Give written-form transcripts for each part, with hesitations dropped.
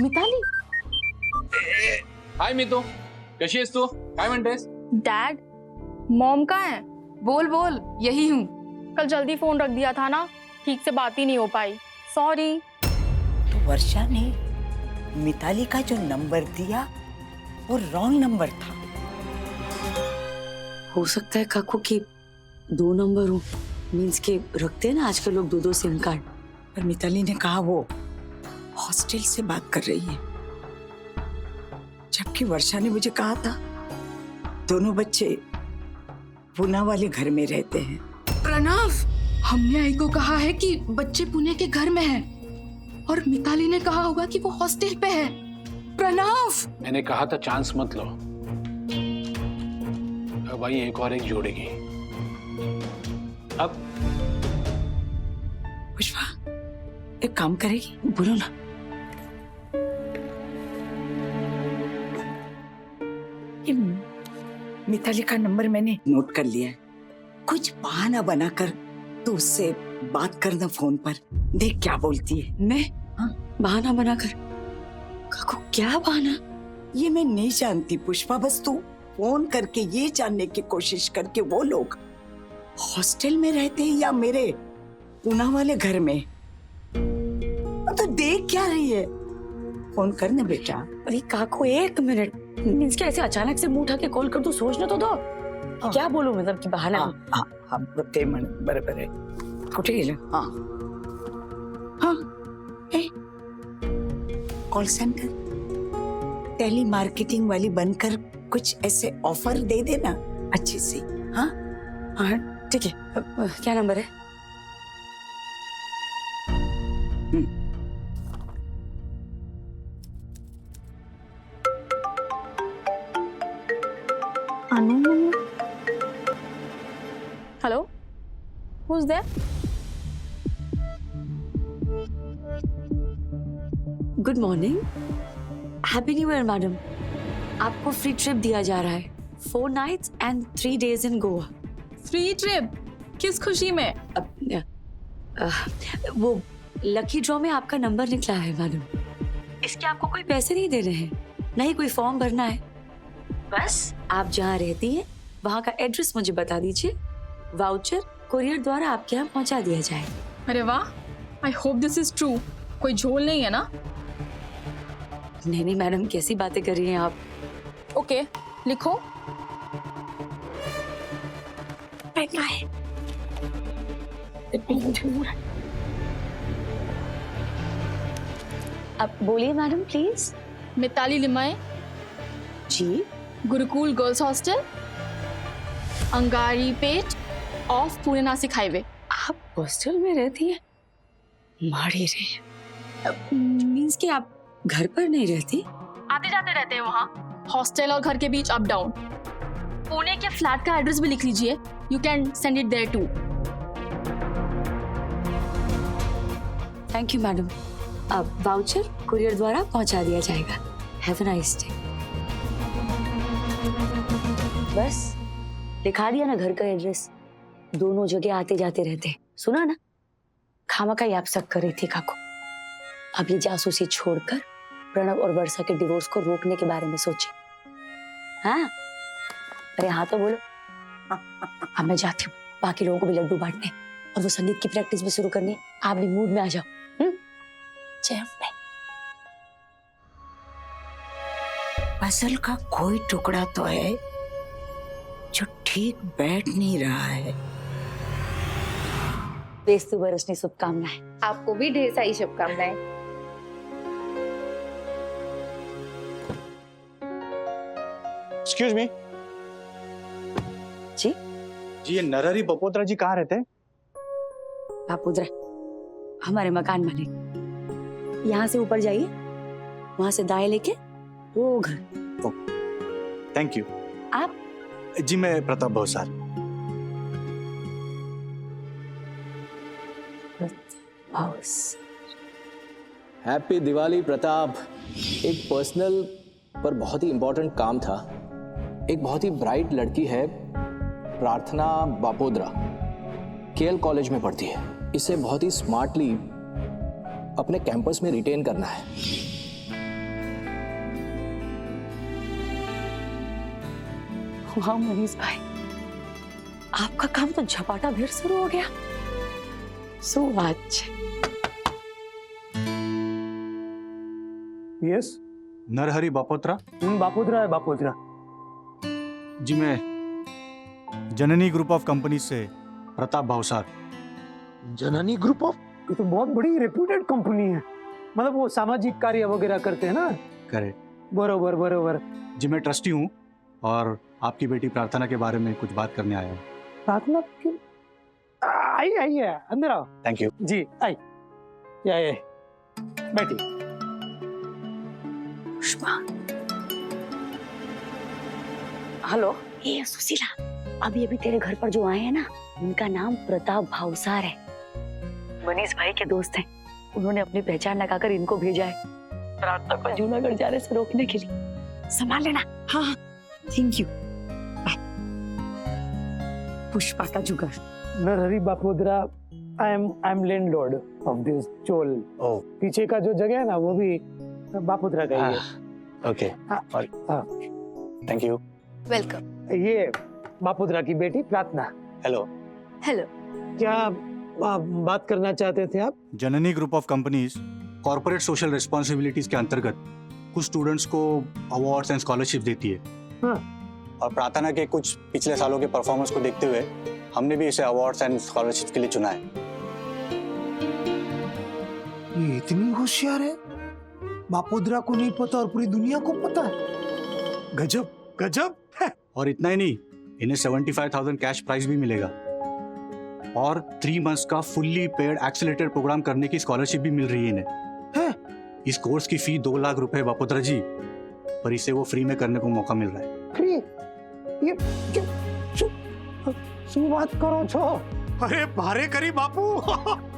मिताली. हाय मितू, कशी आहेस तू? काय म्हणतेस? डैड, मॉम कहाँ है? बोल बोल, यही हूँ. कल जल्दी फोन रख दिया था ना, ठीक से बात ही नहीं हो पाई. सॉरी. तो वर्षा ने मिताली का जो नंबर दिया वो रॉन्ग नंबर था. हो सकता है काकू कि 2 नंबर हो. मीन्स के रखते हैं ना आजकल लोग 2-2 सिम कार्ड. पर मिताली ने कहा वो हॉस्टल से बात कर रही है, जबकि वर्षा ने मुझे कहा था दोनों बच्चे पूना वाले घर में रहते हैं. प्रणव, हमने आई को कहा है कि बच्चे पुणे के घर में हैं और मिताली ने कहा होगा कि वो हॉस्टल पे है. प्रणव, मैंने कहा था चांस मत लो. अब भाई एक और एक जोड़ेगी. अब पुष्पा एक काम करेगी? बोलो ना. मिताली का नंबर मैंने नोट कर लिया है. कुछ बहाना बनाकर तू उससे बात करना फोन पर. देख क्या बोलती है. मैं? हाँ, बहाना बनाकर? काकू क्या बहाना? ये मैं नहीं जानती पुष्पा, बस तू फोन करके ये जानने की कोशिश करके वो लोग हॉस्टल में रहते हैं या मेरे पूना वाले घर में. तो देख क्या रही है, फोन करना बेटा. अरे काकू 1 मिनट. मीन्स के ऐसे अचानक से मुंह उठा के कॉल कर दो, सोचने तो दो. क्या बोलूं मतलब कि बहाना? हाँ ते म्हण बरोबर आहे. कुठे गेलं? हाँ हाँ कॉल सेंटर टेली मार्केटिंग वाली बनकर कुछ ऐसे ऑफर दे देना अच्छी सी. हाँ हाँ ठीक है. क्या नंबर है? Hello, who's there? Good morning. Happy new year madam. आपको फ्री ट्रिप दिया जा रहा है. 4 nights and 3 days in Goa. Free trip? किस खुशी में? वो लकी ड्रॉ में आपका नंबर निकला है मैडम. इसके आपको कोई पैसे नहीं देने हैं, ना ही कोई फॉर्म भरना है. बस आप जहाँ रहती हैं वहाँ का एड्रेस मुझे बता दीजिए. वाउचर कुरियर द्वारा आपके यहाँ पहुँचा दिया जाए. अरे वाह, I hope this is true. कोई झोल नहीं है ना? नहीं नहीं मैडम, कैसी बातें कर रही हैं आप? ओके, लिखो. अब बोलिए madam please. Mitali Limaye, ji. Gurukul girls hostel, अंगारी पेट ऑफ पुणे नासिक हाईवे. आप हॉस्टल में रहती हैं? माड़ी रही. मीन्स कि आप घर पर नहीं रहती? आते जाते रहते हैं वहाँ. हॉस्टल और घर के बीच अप डाउन. पुणे के फ्लैट का एड्रेस भी लिख लीजिए. You can send it there too. Thank you madam. अब वाउचर कुरियर द्वारा पहुंचा दिया जाएगा. Have a nice day. बस दिखा दिया ना घर का एड्रेस. दोनों जगह आते जाते रहते. सुना ना, खामा का याप सक कर रही थी काकू. अब ये जासूसी छोड़कर प्रणव और वर्षा के डिवोर्स को रोकने के बारे में सोचे. हाँ, अरे हाँ तो बोलो. अब मैं जाती हूँ, बाकी लोगों को भी लड्डू बांटने और वो संगीत की प्रैक्टिस भी शुरू करनी है. आप भी मूड में आ जाओ. जय अम्बे. पजल का कोई टुकड़ा तो है जो ठीक बैठ नहीं रहा है. बेस्तु बरसनी शुभकामनाएं. आपको भी ढेर सारी शुभकामनाएं. Excuse me. जी जी, ये नरहरी बपोत्रा जी कहाँ रहते हैं? बापूद्रा, हमारे मकान मालिक. यहाँ से ऊपर जाइए, वहां से दाएं लेके वो घर. Thank you. आप? जी मैं प्रताप भवसार. हैप्पी दिवाली प्रताप. एक पर्सनल पर बहुत ही इंपॉर्टेंट काम था. एक बहुत ही ब्राइट लड़की है, प्रार्थना बापोद्रा, केएल कॉलेज में पढ़ती है. इसे बहुत ही स्मार्टली अपने कैंपस में रिटेन करना है. वाह मनीष भाई, आपका काम तो झपाटा भीड़ शुरू हो गया। सो आज यस, नरहरि बापोत्रा। बापोद्रा है, बापोद्रा। जी मैं जननी ग्रुप ऑफ कंपनी से प्रताप भावसार। जननी ग्रुप ऑफ, ये तो बहुत बड़ी रेप्यूटेड कंपनी है। मतलब वो सामाजिक कार्य वगैरह करते हैं ना? करे। बरोबर बरोबर। जी मैं ट्रस्टी हूँ और आपकी बेटी प्रार्थना के बारे में कुछ बात करने आया हूँ। प्रार्थना क्यों? आइए आइए, अंदर आओ। Thank you. जी आई, आइए बैठी। पुष्पा, हेलो, ये सुशीला, अभी अभी तेरे घर पर जो आए हैं ना, उनका नाम प्रताप भावसार है, मनीष भाई के दोस्त हैं। उन्होंने अपनी पहचान लगाकर इनको भेजा है प्रार्थना को जूनागढ़ जाने से रोकने के लिए। संभाल लेना। हाँ, थैंक यू। पुष्पा का जुगाड़। Narhari Bapodra, I am landlord of this chawl. Oh, पीछे का जो जगह है ना, वो भी बापोद्रा का ही है। Okay, thank you. वेलकम। ये बापोद्रा की बेटी प्रार्थना। हेलो। हेलो। क्या बात करना चाहते थे आप? Janani group of companies corporate social responsibilities के अंतर्गत कुछ स्टूडेंट्स को अवार्ड्स एंड स्कॉलरशिप देती है। हाँ। और प्रार्थना के कुछ पिछले सालों के परफॉर्मेंस को देखते हुए हमने भी इसे अवार्ड्स एंड स्कॉलरशिप के लिए चुना है। ये इतनी होशियार है, बापोद्रा को नहीं पता और पूरी दुनिया को पता है। गजब गजब। और इतना ही नहीं, इन्हें 75,000 कैश प्राइज भी मिलेगा और 3 मंथ्स का फुल्ली पेड एक्सेलरेटेड प्रोग्राम करने की स्कॉलरशिप भी मिल रही है इन्हें। इस कोर्स की फी 2 लाख रुपए बापोद्रा जी, पर इसे वो फ्री में करने को मौका मिल रहा है। फ्री? ये શું વાત કરો છો? અરે ભારે કરી બાપू।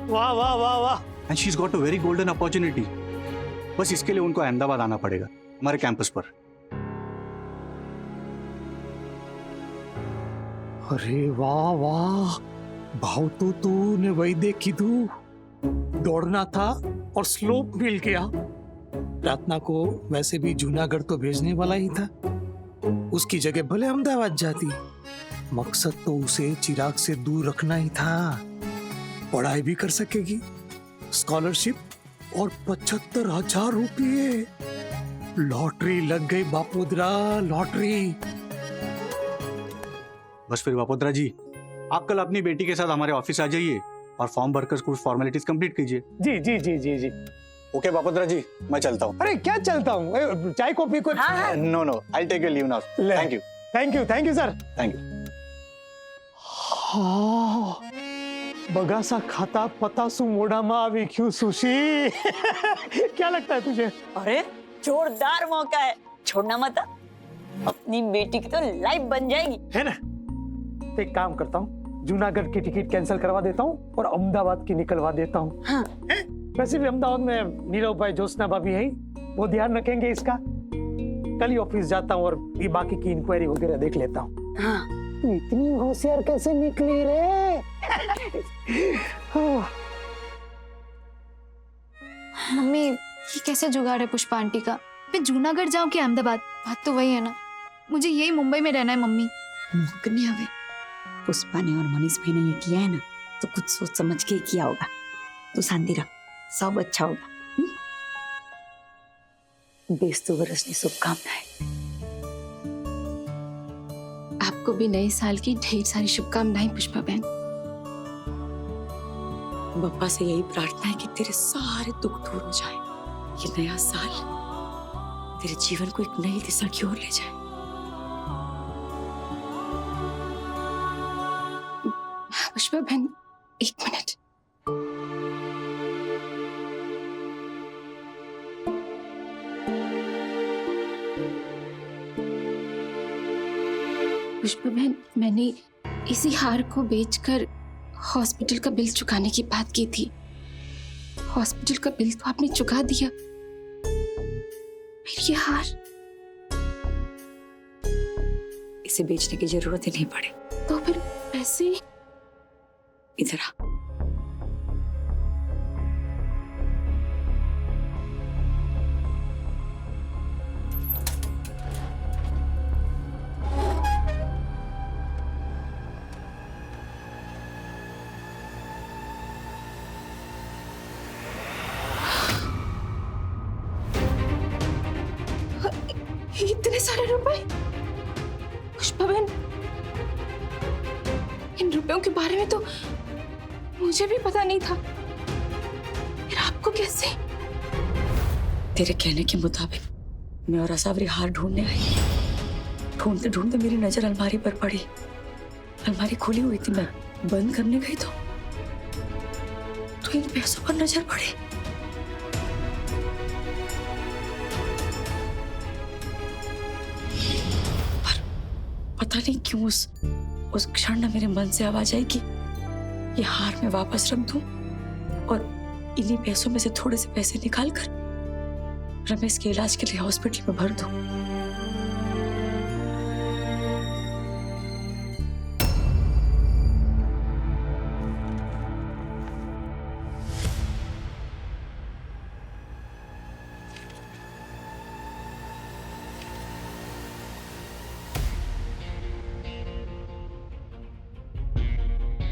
वाह वाह वाह वाह। And she is got a very golden opportunity. बस इसके लिए उनको अहमदाबाद आना पड़ेगा, हमारे कैंपस पर। अरे वाह वाह, भाव तो तूने वही देखी तू। दौड़ना था और स्लोप मिल गया। प्रार्थना को वैसे भी जूनागढ़ तो भेजने वाला ही था, उसकी जगह भले अहमदाबाद जाती। मकसद तो उसे चिराग से दूर रखना ही था। पढ़ाई भी कर सकेगी, स्कॉलरशिप और 75,000 रुपये। लॉटरी लग गई बापोद्रा, लॉटरी। बस फिर बापोद्रा जी, आप कल अपनी बेटी के साथ हमारे ऑफिस आ जाइए और फॉर्म भरकर कुछ फॉर्मेलिटीज कंप्लीट कीजिए। जी जी जी जी जी। ओके बापोद्रा जी, मैं चलता हूँ। अरे क्या चलता हूँ, चाय कॉफी कुछ? No no, I will take your leave now. Thank you. Thank you sir. Thank you. हाँ, बगासा खाता पतासू मोढ़ाમાં આવી क्यों सुशी? क्या लगता है तुझे? अरे जोरदार मौका है, छोड़ना मत। अपनी बेटी की तो लाइफ बन जाएगी, है ना? तो एक काम करता हूँ, जूनागढ़ की टिकट कैंसिल करवा देता हूँ और अहमदाबाद की निकलवा देता हूँ। हाँ। वैसे भी अहमदाबाद में नीरव भाई, ज्योत्सना भाभी है, वो ध्यान रखेंगे इसका। कल ही ऑफिस जाता हूँ और ये बाकी की इंक्वायरी वगैरह देख लेता हूँ। हाँ। तू इतनी होशियार कैसे निकली रे? मम्मी, ये कैसे जुगाड़ है पुष्पा आंटी का? मैं जूनागढ़ जाऊं कि अहमदाबाद? बात तो वही है ना, मुझे यही मुंबई में रहना है मम्मी। मुकनी हवे पुष्पा ने और मनीष भाई ने ये किया है ना, तो कुछ सोच समझ के किया होगा। तू शांति रख, सब अच्छा होगा। 20 वर्ष की शुभकामनाएं। आपको भी नए साल की ढेर सारी शुभकामनाएं पुष्पा बहन। बप्पा से यही प्रार्थना है कि तेरे सारे दुख दूर हो जाए। ये नया साल तेरे जीवन को एक नई दिशा की ओर ले जाए। पुष्पा बहन, 1 मिनट। पुष्पा बहन, मैंने इसी हार को बेचकर हॉस्पिटल का बिल चुकाने की बात की थी। हॉस्पिटल का बिल तो आपने चुका दिया, फिर ये हार? इसे बेचने की जरूरत ही नहीं पड़े। तो फिर पैसे? इधर आ। इतने सारे रुपए? पुष्पा बहन, इन रुपयों के बारे में तो मुझे भी पता नहीं था। फिर आपको कैसे? तेरे कहने के मुताबिक मैं और असावरी हार ढूंढने आई। ढूंढते ढूंढते मेरी नजर अलमारी पर पड़ी। अलमारी खुली हुई थी, मैं बंद करने गई तो इन पैसों पर नजर पड़ी। पर पता नहीं क्यों उस क्षण ना मेरे मन से आवाज आई कि ये हार मैं वापस रख दूं और इन्हीं पैसों में से थोड़े से पैसे निकाल कर रमेश के इलाज के लिए हॉस्पिटल में भर दूं।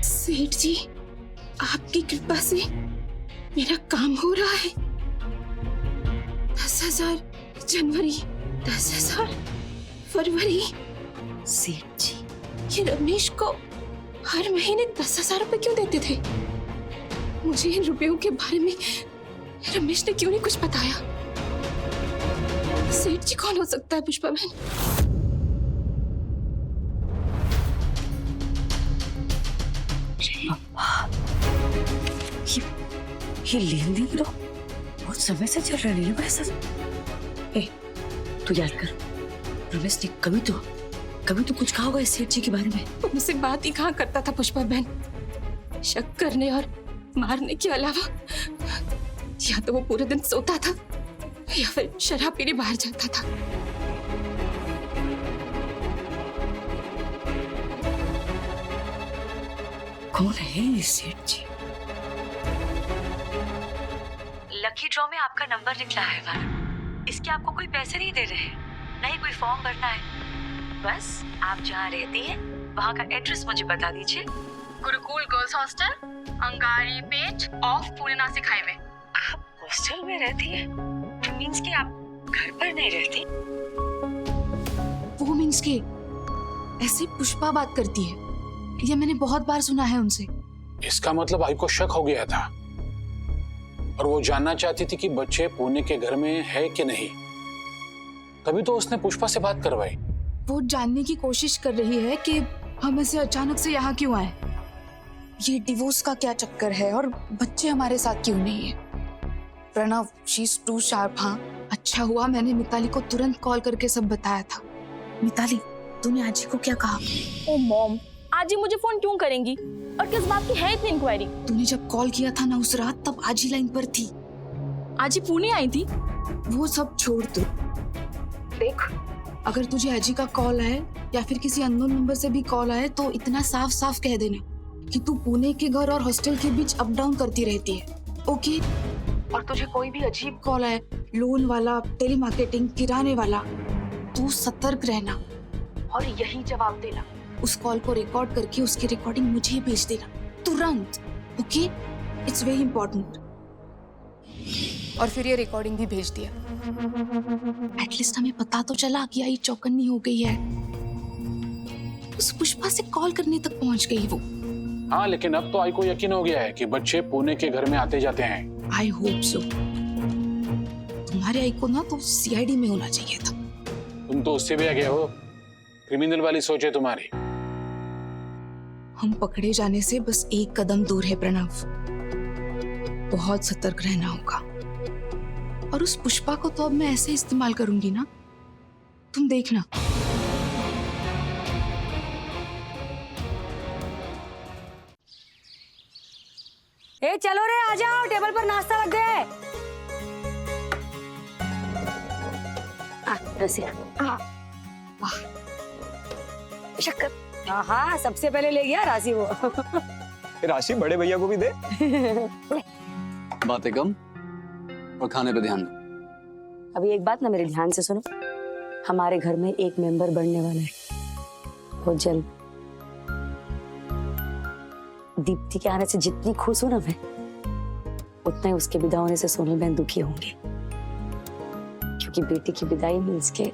सेठ जी, आपकी कृपा से मेरा काम हो रहा है। 10,000 जनवरी, 10,000 फरवरी। सेठ जी, ये रमेश को हर महीने 10,000 रुपए क्यों देते थे? मुझे इन रुपयों के बारे में रमेश ने क्यों नहीं कुछ बताया? सेठ जी कौन हो सकता है पुष्पा बहन? ये लेन देन तो बहुत समय से चल रहा है ऐसा। तू याद कर, रमेश ने कभी तो कुछ कहा होगा इस सेठ जी के बारे में। वो मुझसे बात ही कहाँ करता था पुष्पा बहन। शक करने और मारने के अलावा या तो वो पूरे दिन सोता था या फिर शराब पीने बाहर जाता था। कौन है ये सेठ जी? लकी ड्रॉ में आपका नंबर निकला है मैडम। इसके आपको कोई पैसे नहीं दे रहे, नहीं कोई फॉर्म भरना है। बस आप जहाँ रहती हैं वहाँ का एड्रेस मुझे बता दीजिए। गुरुकुल गर्ल्स हॉस्टल, अंगारी पेट ऑफ पुणे नासिक हाईवे। आप हॉस्टल में रहती हैं? मींस कि आप घर पर नहीं रहती? वो मीन्स के ऐसे पुष्पा बात करती है, ये मैंने बहुत बार सुना है उनसे। इसका मतलब आई को शक हो गया था और वो जानना चाहती थी कि बच्चे पुणे के घर में है कि नहीं। तभी तो उसने पुष्पा से बात करवाई। वो जानने की कोशिश कर रही है कि हम ऐसे अचानक से यहाँ क्यों आए, ये डिवोर्स का क्या चक्कर है और बच्चे हमारे साथ क्यों नहीं है। Pranav, she is too sharp. हाँ, अच्छा हुआ मैंने मिताली को तुरंत कॉल करके सब बताया था। मिताली, तूने आजी को क्या कहा? ओ मॉम, आज ही मुझे फोन क्यों करेंगी और किस बात की है इतनी इंक्वायरी? तूने जब कॉल किया था ना उस रात, तब आजी लाइन पर थी। आजी पुणे आई थी? वो सब छोड़ तू। देख, अगर तुझे अजी का कॉल आए या फिर किसी अननोन नंबर से भी कॉल आए तो इतना साफ साफ कह देना कि तू पुणे के घर और हॉस्टल के बीच अप डाउन करती रहती है, ओके? और तुझे कोई भी अजीब कॉल आए, लोन वाला, टेलीमार्केटिंग, किराने वाला, तू सतर्क रहना और यही जवाब देना। उस कॉल को रिकॉर्ड करके उसकी रिकॉर्डिंग मुझे भेज देना तुरंत, ओके? It's very important. और फिर ये रिकॉर्डिंग भी भेज दिया। एटलीस्ट हमें पता तो चला कि आई चौकन्नी हो गई है। उस पुष्पा से कॉल करने तक पहुंच गई वो। हाँ, लेकिन अब तो आई को यकीन हो गया है कि बच्चे पुणे के घर में आते जाते हैं। I hope so. तुम्हारे आई को ना तो सीआईडी में होना चाहिए था। तुम तो उससे भी आगे हो, क्रिमिनल वाली सोच है तुम्हारी। हम पकड़े जाने से बस एक कदम दूर है प्रणव। बहुत सतर्क रहना होगा। और उस पुष्पा को तो अब मैं ऐसे इस्तेमाल करूंगी ना, तुम देखना। ए चलो रे, आ जाओ, टेबल पर नाश्ता लग गया है। रसिया, शक्कर। हाँ, सबसे पहले ले गया राशि वो। राशि बड़े भैया को भी दे। बातें कम और खाने पे ध्यान दो। अभी एक बात ना मेरे ध्यान से सुनो, हमारे घर में एक मेंबर बढ़ने वाला है, बहुत जल्द। दीप्ति के आने से जितनी खुश हूं ना मैं, उतना ही उसके विदा होने से सोनल बहन दुखी होंगे, क्योंकि बेटी की विदाई मीन्स के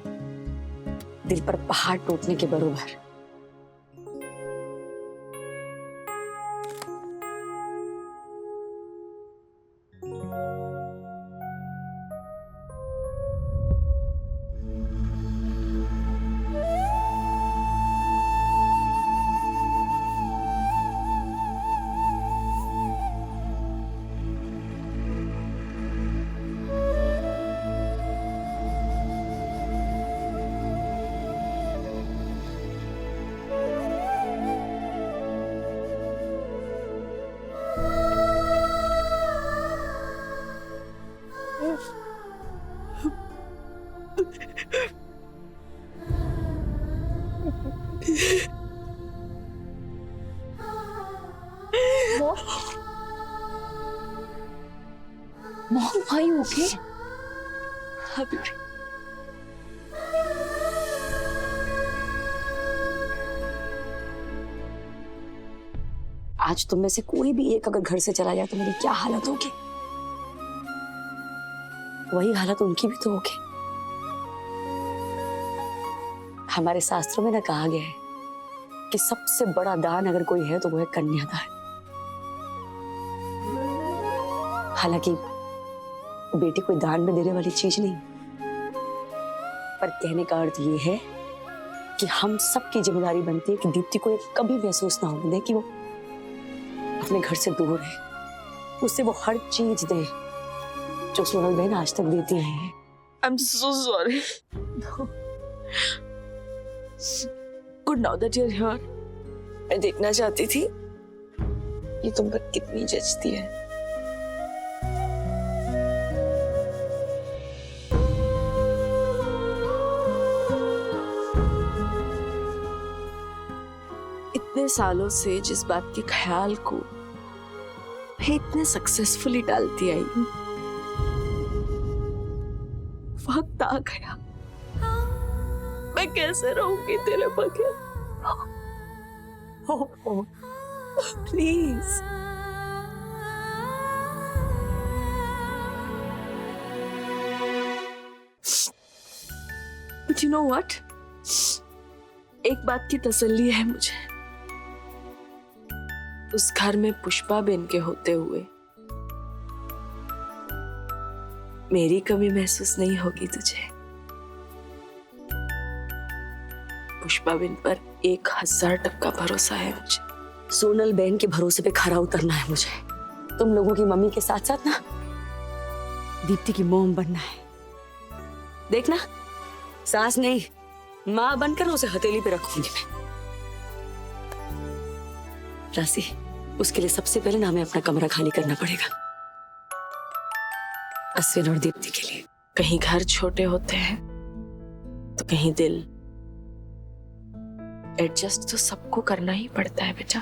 दिल पर पहाड़ टूटने के बरोबर। Mom, are you okay? आज तुम में से कोई भी एक अगर घर से चला जाए तो मेरी क्या हालत होगी? वही हालत उनकी भी तो होगी। हमारे शास्त्रों में ना कहा गया है कि सबसे बड़ा दान अगर कोई है तो वो है कन्यादान। हालांकि बेटी कोई दान में देने वाली चीज नहीं, पर कहने का अर्थ ये है कि हम सबकी जिम्मेदारी बनती है कि दीप्ति को कभी महसूस ना होने दे कि वो अपने घर से दूर है। उससे वो हर चीज दे जो सोनल बहन आज तक देती आई है। I'm so sorry. Good now that you're here. मैं देखना चाहती थी ये तुम पर कितनी जचती है। इतने सालों से जिस बात के ख्याल को मैं इतने सक्सेसफुली टालती आई हूँ, वक्त आ गया। मैं कैसे रहूंगी तेरे बगैर? Please. But you know what? एक बात की तसल्ली है मुझे, उस घर में पुष्पा बेन के होते हुए मेरी कमी महसूस नहीं होगी तुझे। पुष्पा बेन पर 1000% भरोसा है मुझे। सोनल बहन के भरोसे पे खरा उतरना है मुझे। तुम लोगों की मम्मी के साथ साथ ना दीप्ति की मोम बनना है। देखना, सास नहीं माँ बनकर उसे हथेली पे रखूंगी मैं। राशि, उसके लिए सबसे पहले ना हमें अपना कमरा खाली करना पड़ेगा, अश्विन और दीप्ति के लिए। कहीं घर छोटे होते हैं तो कहीं दिल। एडजस्ट तो सबको करना ही पड़ता है बेटा,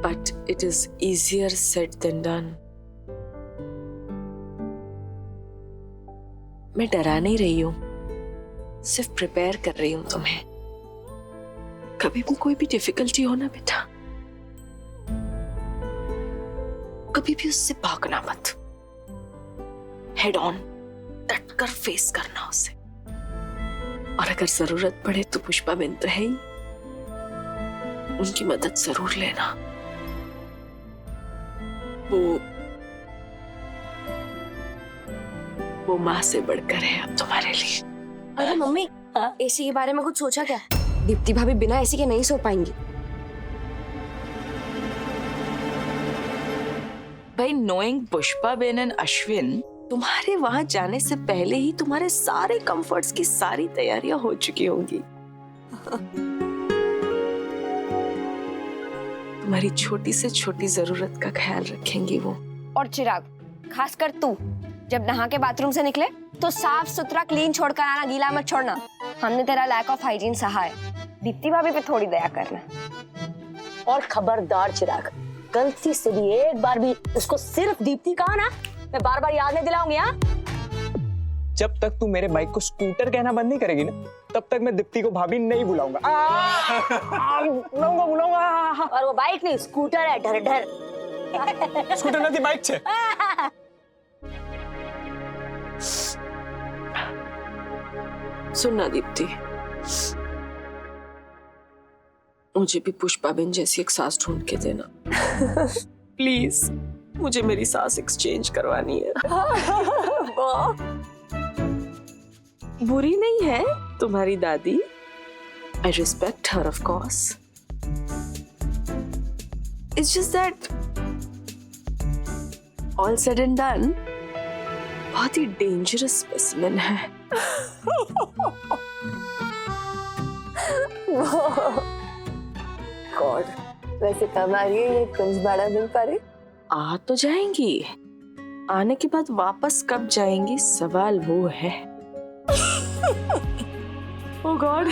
but it is easier said than done. मैं डरा नहीं रही हूं, सिर्फ प्रिपेयर कर रही हूं तुम्हें। कभी भी कोई भी डिफिकल्टी हो ना बेटा, कभी भी उससे भागना मत, हेड ऑन डट कर फेस करना उसे। और अगर जरूरत पड़े तो पुष्पा बेन तो है ही, उनकी मदद जरूर लेना। वो माँ से बढ़कर है अब तुम्हारे लिए। अरे मम्मी, एसी के बारे में कुछ सोचा क्या? दीप्ति भाभी बिना एसी के नहीं सो पाएंगी। भाई, knowing Pushpa Ben and Ashwin, तुम्हारे वहां जाने से पहले ही तुम्हारे सारे कंफर्ट्स की सारी तैयारियां हो चुकी होंगी। तुम्हारी छोटी से छोटी जरूरत का ख्याल रखेंगी वो। और चिराग, खासकर तू जब नहा के बाथरूम से निकले तो साफ सुथरा क्लीन छोड़कर आना, गीला मत छोड़ना। हमने तेरा लैक ऑफ हाइजीन सहा है, दीप्ति भाभी पे थोड़ी दया करना। और खबरदार चिराग, गलती से भी एक बार भी उसको सिर्फ दीप्ति कहा ना, मैं बार बार याद नहीं दिलाऊंगी। हाँ, जब तक तू मेरे बाइक को स्कूटर कहना बंद नहीं करेगी ना, तब तक मैं दीप्ति को भाभी नहीं बुलाऊंगा। बुलाऊंगा। और वो बाइक नहीं, स्कूटर है, डर डर। स्कूटर नहीं, बाइक छे। सुनना दीप्ति, मुझे भी पुष्पा बेन जैसी एक सास ढूंढ के देना प्लीज। मुझे मेरी सास एक्सचेंज करवानी है। बुरी नहीं है तुम्हारी दादी, I respect her of course. It's just that all said and done बहुत ही डेंजरस स्पेसिमेन है। गॉड, वैसे कब आ रही है ये कुंज बड़ा मिल पा रही? आ तो जाएंगी, आने के बाद वापस कब जाएंगी सवाल वो है। ओह गॉड।